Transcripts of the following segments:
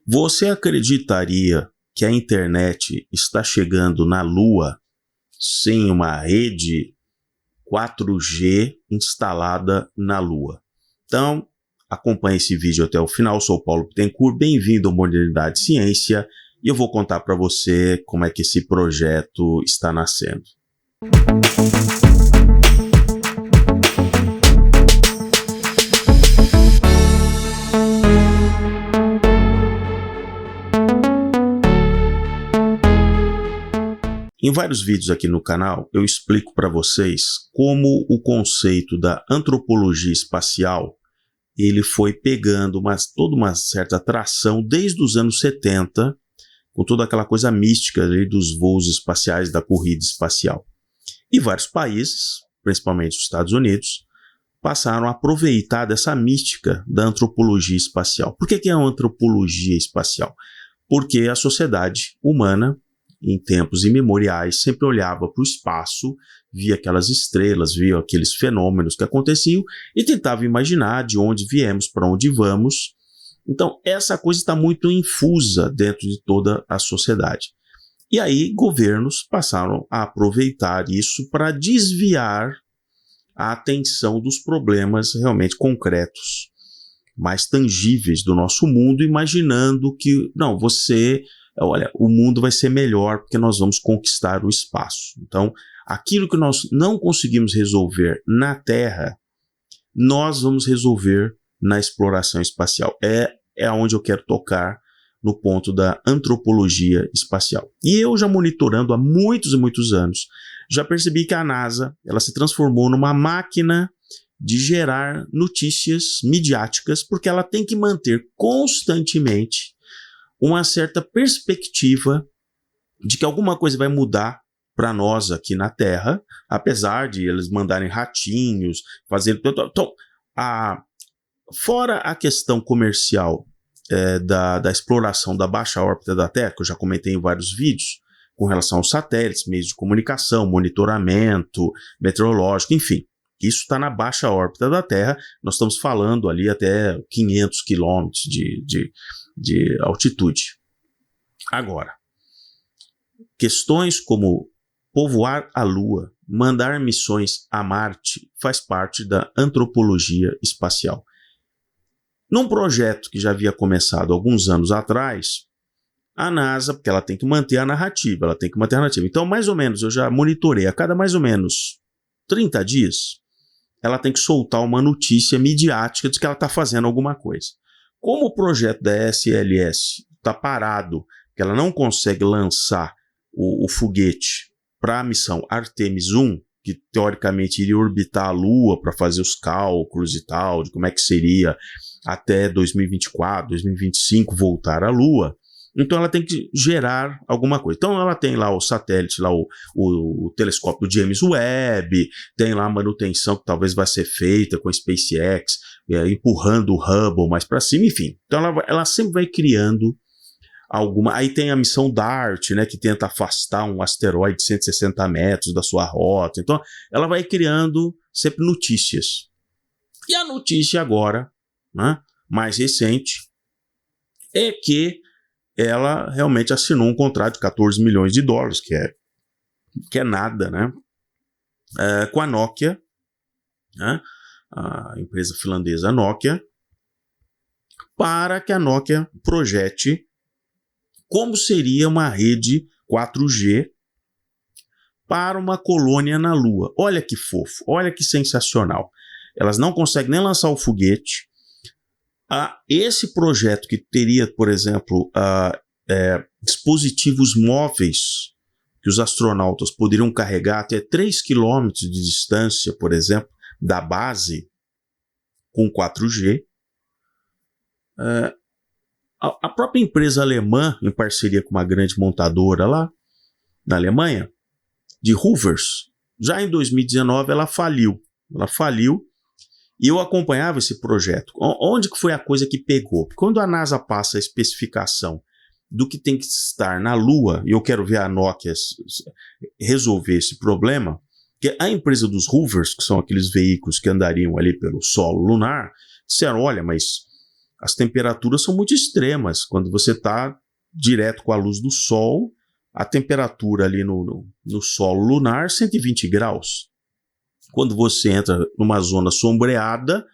Você acreditaria que a internet está chegando na Lua sem uma rede 4G instalada na Lua? Então, acompanhe esse vídeo até o final. Eu sou o Paulo Bittencourt, bem-vindo ao Modernidade e Ciência, e eu vou contar para você como é que esse projeto está nascendo. Em vários vídeos aqui no canal, eu explico para vocês como o conceito da antropologia espacial ele foi pegando toda uma certa atração desde os anos 70, com toda aquela coisa mística ali dos voos espaciais, da corrida espacial. E vários países, principalmente os Estados Unidos, passaram a aproveitar dessa mística da antropologia espacial. Por que é uma antropologia espacial? Porque a sociedade humana, em tempos imemoriais, sempre olhava para o espaço, via aquelas estrelas, via aqueles fenômenos que aconteciam e tentava imaginar de onde viemos, para onde vamos. Então, essa coisa está muito infusa dentro de toda a sociedade. E aí, governos passaram a aproveitar isso para desviar a atenção dos problemas realmente concretos, mais tangíveis do nosso mundo, imaginando que, não, olha, o mundo vai ser melhor porque nós vamos conquistar o espaço. Então, aquilo que nós não conseguimos resolver na Terra, nós vamos resolver na exploração espacial. É onde eu quero tocar no ponto da antropologia espacial. E eu já monitorando há muitos e muitos anos, já percebi que a NASA ela se transformou numa máquina de gerar notícias midiáticas, porque ela tem que manter constantemente uma certa perspectiva de que alguma coisa vai mudar para nós aqui na Terra, apesar de eles mandarem ratinhos, fazendo... Então, fora a questão comercial da exploração da baixa órbita da Terra, que eu já comentei em vários vídeos, com relação aos satélites, meios de comunicação, monitoramento meteorológico, enfim, isso está na baixa órbita da Terra, nós estamos falando ali até 500 quilômetros de altitude. Agora, questões como povoar a Lua, mandar missões a Marte, faz parte da antropologia espacial. Num projeto que já havia começado alguns anos atrás, a NASA, porque ela tem que manter a narrativa, Então, mais ou menos, eu já monitorei, a cada mais ou menos 30 dias, ela tem que soltar uma notícia midiática de que ela está fazendo alguma coisa. Como o projeto da SLS está parado, que ela não consegue lançar o foguete para a missão Artemis 1, que teoricamente iria orbitar a Lua para fazer os cálculos e tal, de como é que seria até 2024, 2025 voltar à Lua, então ela tem que gerar alguma coisa. Então ela tem lá o satélite, lá o telescópio James Webb, tem lá a manutenção que talvez vai ser feita com a SpaceX, empurrando o Hubble mais para cima, enfim. Então ela sempre vai criando alguma... Aí tem a missão DART, né, que tenta afastar um asteroide de 160 metros da sua rota. Então ela vai criando sempre notícias. E a notícia agora, né, mais recente, é que ela realmente assinou um contrato de 14 milhões de dólares, que é nada, né, com a Nokia, né, a empresa finlandesa Nokia, para que a Nokia projete como seria uma rede 4G para uma colônia na Lua. Olha que fofo, olha que sensacional. Elas não conseguem nem lançar o foguete. Esse projeto que teria, por exemplo, dispositivos móveis que os astronautas poderiam carregar até 3 quilômetros de distância, por exemplo, da base com 4G. A própria empresa alemã, em parceria com uma grande montadora lá na Alemanha, de Hoovers, já em 2019 ela faliu. E eu acompanhava esse projeto. Onde que foi a coisa que pegou? Quando a NASA passa a especificação do que tem que estar na Lua, e eu quero ver a Nokia resolver esse problema, que a empresa dos Hoovers, que são aqueles veículos que andariam ali pelo solo lunar, disseram, olha, mas as temperaturas são muito extremas. Quando você está direto com a luz do Sol, a temperatura ali no solo lunar, 120 graus. Quando você entra numa zona sombreada, a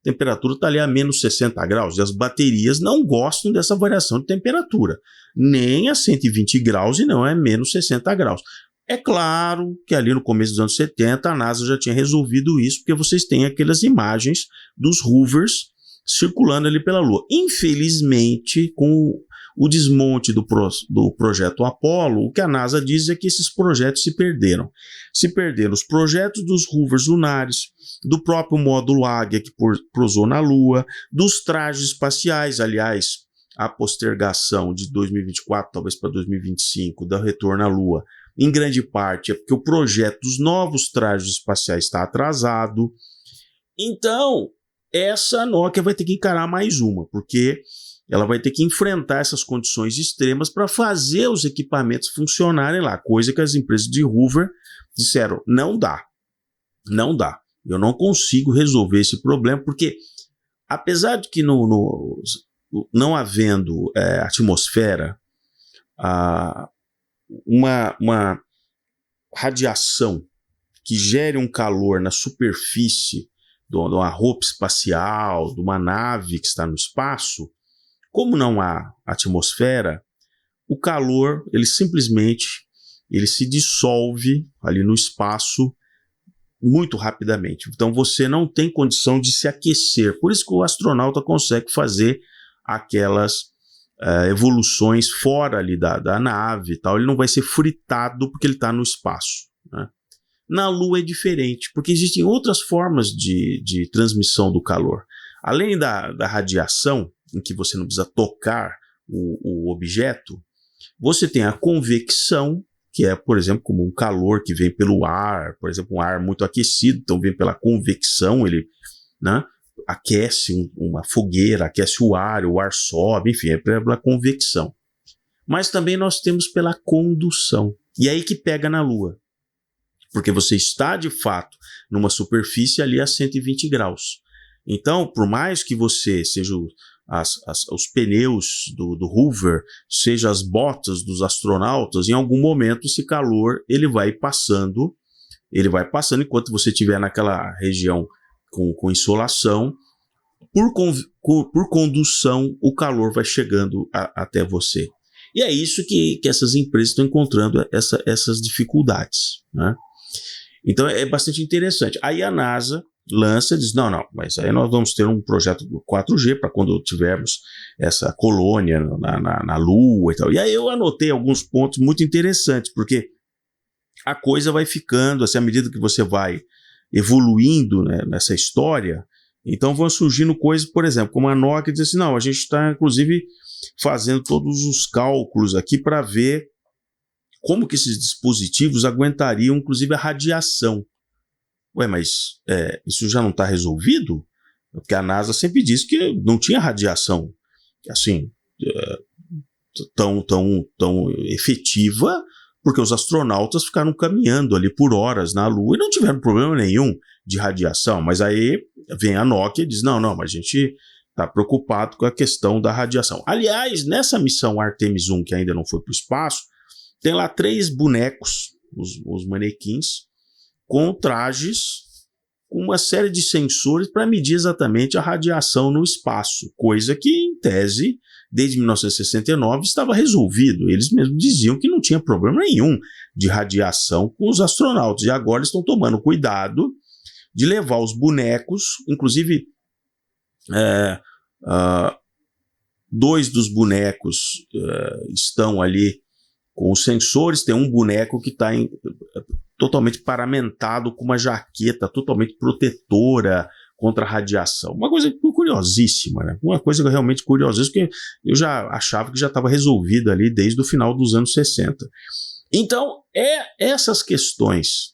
temperatura está ali a menos 60 graus. E as baterias não gostam dessa variação de temperatura. Nem a 120 graus e não é menos 60 graus. É claro que ali no começo dos anos 70 a NASA já tinha resolvido isso, porque vocês têm aquelas imagens dos rovers circulando ali pela Lua. Infelizmente, com o desmonte do projeto Apollo, o que a NASA diz é que esses projetos se perderam. Se perderam os projetos dos rovers lunares, do próprio módulo Águia que pousou na Lua, dos trajes espaciais, aliás, a postergação de 2024, talvez para 2025, do retorno à Lua, em grande parte é porque o projeto dos novos trajes espaciais está atrasado. Então, essa Nokia vai ter que encarar mais uma, porque ela vai ter que enfrentar essas condições extremas para fazer os equipamentos funcionarem lá, coisa que as empresas de Hoover disseram, não dá, eu não consigo resolver esse problema, porque apesar de que não havendo atmosfera, uma radiação que gere um calor na superfície de uma roupa espacial, de uma nave que está no espaço, como não há atmosfera, o calor ele simplesmente se dissolve ali no espaço muito rapidamente. Então você não tem condição de se aquecer. Por isso que o astronauta consegue fazer aquelas evoluções fora ali da nave e tal. Ele não vai ser fritado porque ele está no espaço, né? Na Lua é diferente, porque existem outras formas de transmissão do calor. Além da radiação, em que você não precisa tocar o objeto, você tem a convecção, que é, por exemplo, como um calor que vem pelo ar, por exemplo, um ar muito aquecido, então vem pela convecção, ele, né, aquece uma fogueira, aquece o ar sobe, enfim, é pela convecção. Mas também nós temos pela condução, e é aí que pega na Lua, porque você está, de fato, numa superfície ali a 120 graus. Então, por mais que você seja os pneus do Hoover, seja as botas dos astronautas, em algum momento esse calor ele vai passando enquanto você estiver naquela região com insolação, por condução o calor vai chegando até você. E é isso que essas empresas estão encontrando essas dificuldades, né? Então é bastante interessante. Aí a NASA lança e diz, não, mas aí nós vamos ter um projeto 4G para quando tivermos essa colônia na Lua e tal. E aí eu anotei alguns pontos muito interessantes, porque a coisa vai ficando, assim, à medida que você vai evoluindo, né, nessa história, então vão surgindo coisas, por exemplo, como a Nokia diz assim, não, a gente está inclusive fazendo todos os cálculos aqui para ver como que esses dispositivos aguentariam, inclusive, a radiação. Ué, mas isso já não está resolvido? Porque a NASA sempre disse que não tinha radiação assim tão efetiva, porque os astronautas ficaram caminhando ali por horas na Lua e não tiveram problema nenhum de radiação. Mas aí vem a Nokia e diz, não, mas a gente está preocupado com a questão da radiação. Aliás, nessa missão Artemis 1, que ainda não foi para o espaço, tem lá 3 bonecos, os manequins, com trajes, com uma série de sensores para medir exatamente a radiação no espaço, coisa que, em tese, desde 1969 estava resolvido. Eles mesmos diziam que não tinha problema nenhum de radiação com os astronautas, e agora estão tomando cuidado de levar os bonecos, inclusive 2 dos bonecos estão ali com os sensores, tem um boneco que está totalmente paramentado com uma jaqueta totalmente protetora contra a radiação. Uma coisa curiosíssima, né? Uma coisa realmente curiosa, porque eu já achava que já estava resolvido ali desde o final dos anos 60. Então, essas questões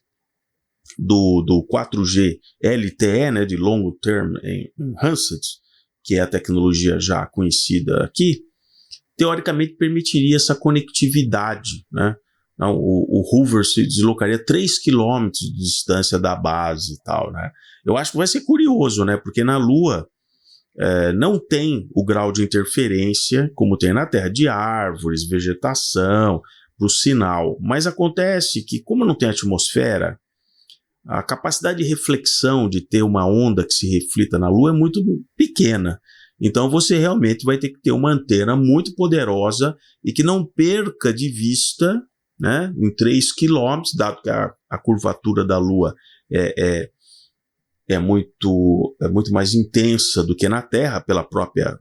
do 4G LTE, né, de Long Term Enhanced, que é a tecnologia já conhecida aqui, teoricamente permitiria essa conectividade, né? O Hoover se deslocaria 3 km de distância da base e tal, né? Eu acho que vai ser curioso, né? Porque na Lua não tem o grau de interferência como tem na Terra, de árvores, vegetação, para o sinal. Mas acontece que, como não tem atmosfera, a capacidade de reflexão de ter uma onda que se reflita na Lua é muito pequena. Então você realmente vai ter que ter uma antena muito poderosa e que não perca de vista, né, em 3 km, dado que a curvatura da Lua é muito mais intensa do que na Terra, pelo próprio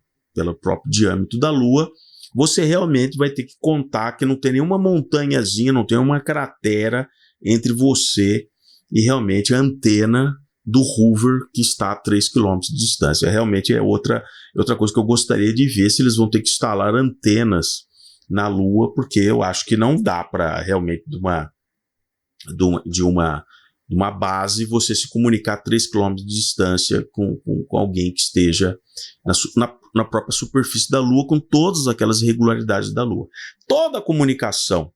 diâmetro da Lua. Você realmente vai ter que contar que não tem nenhuma montanhazinha, não tem uma cratera entre você e realmente a antena do Hoover, que está a 3 km de distância. Realmente é outra coisa que eu gostaria de ver, se eles vão ter que instalar antenas na Lua, porque eu acho que não dá para realmente de uma base você se comunicar a 3 km de distância com alguém que esteja na própria superfície da Lua, com todas aquelas irregularidades da Lua. Toda a comunicação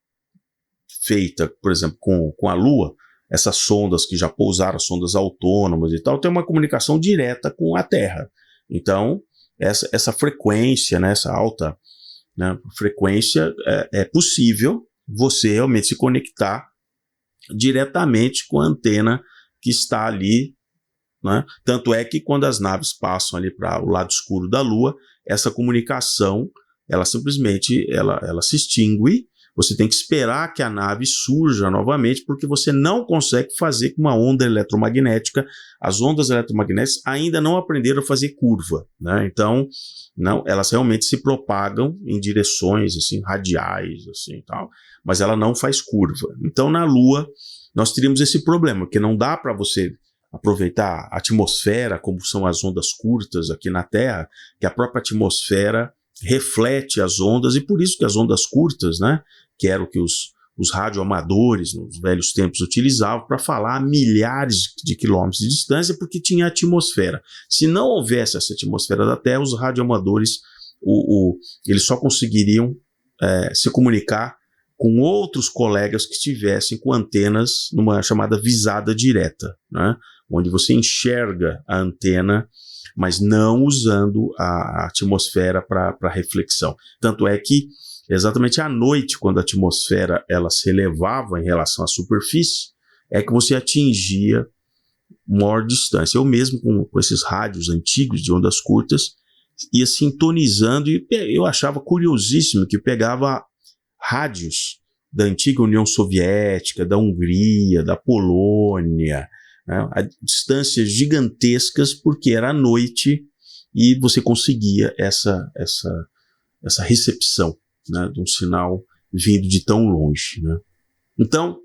feita, por exemplo, com a Lua, essas sondas que já pousaram, sondas autônomas e tal, tem uma comunicação direta com a Terra. Então, essa frequência, né, essa alta, né, frequência, é possível você realmente se conectar diretamente com a antena que está ali, né? Tanto é que quando as naves passam ali para o lado escuro da Lua, essa comunicação, ela simplesmente ela se extingue. Você tem que esperar que a nave surja novamente, porque você não consegue fazer com uma onda eletromagnética. As ondas eletromagnéticas ainda não aprenderam a fazer curva, né? Então, não, elas realmente se propagam em direções assim, radiais, assim, tal, mas ela não faz curva. Então, na Lua, nós teríamos esse problema, que não dá para você aproveitar a atmosfera, como são as ondas curtas aqui na Terra, que a própria atmosfera reflete as ondas, e por isso que as ondas curtas, né, que era o que os radioamadores nos velhos tempos utilizavam para falar a milhares de quilômetros de distância, porque tinha atmosfera. Se não houvesse essa atmosfera da Terra, os radioamadores eles só conseguiriam se comunicar com outros colegas que estivessem com antenas numa chamada visada direta, né, onde você enxerga a antena, mas não usando a atmosfera para reflexão. Tanto é que exatamente à noite, quando a atmosfera ela se elevava em relação à superfície, é que você atingia maior distância. Eu mesmo, com esses rádios antigos de ondas curtas, ia sintonizando, e eu achava curiosíssimo que pegava rádios da antiga União Soviética, da Hungria, da Polônia, né, a distâncias gigantescas, porque era à noite e você conseguia essa recepção, né, de um sinal vindo de tão longe, né. Então,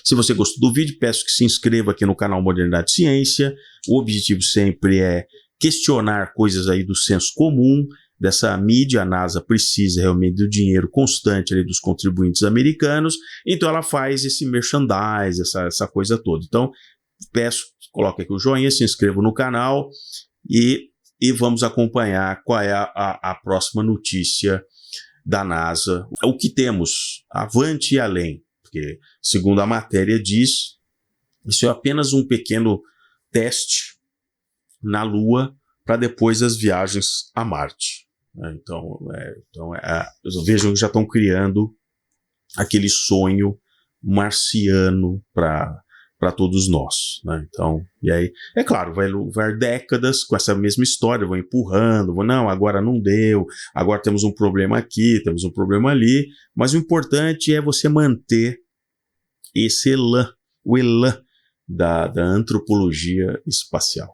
se você gostou do vídeo, peço que se inscreva aqui no canal Modernidade e Ciência. O objetivo sempre é questionar coisas aí do senso comum, dessa mídia. A NASA precisa realmente do dinheiro constante ali dos contribuintes americanos, então ela faz esse merchandise, essa coisa toda. Então, peço, coloque aqui o joinha, se inscreva no canal e vamos acompanhar qual é a próxima notícia da NASA. O que temos avante e além, porque, segundo a matéria diz, isso é apenas um pequeno teste na Lua para depois as viagens a Marte. Então vejam que já estão criando aquele sonho marciano para todos nós, né? Então, e aí, é claro, vai levar décadas com essa mesma história, vão empurrando, não, agora não deu, agora temos um problema aqui, temos um problema ali, mas o importante é você manter esse elan, o elan da antropologia espacial.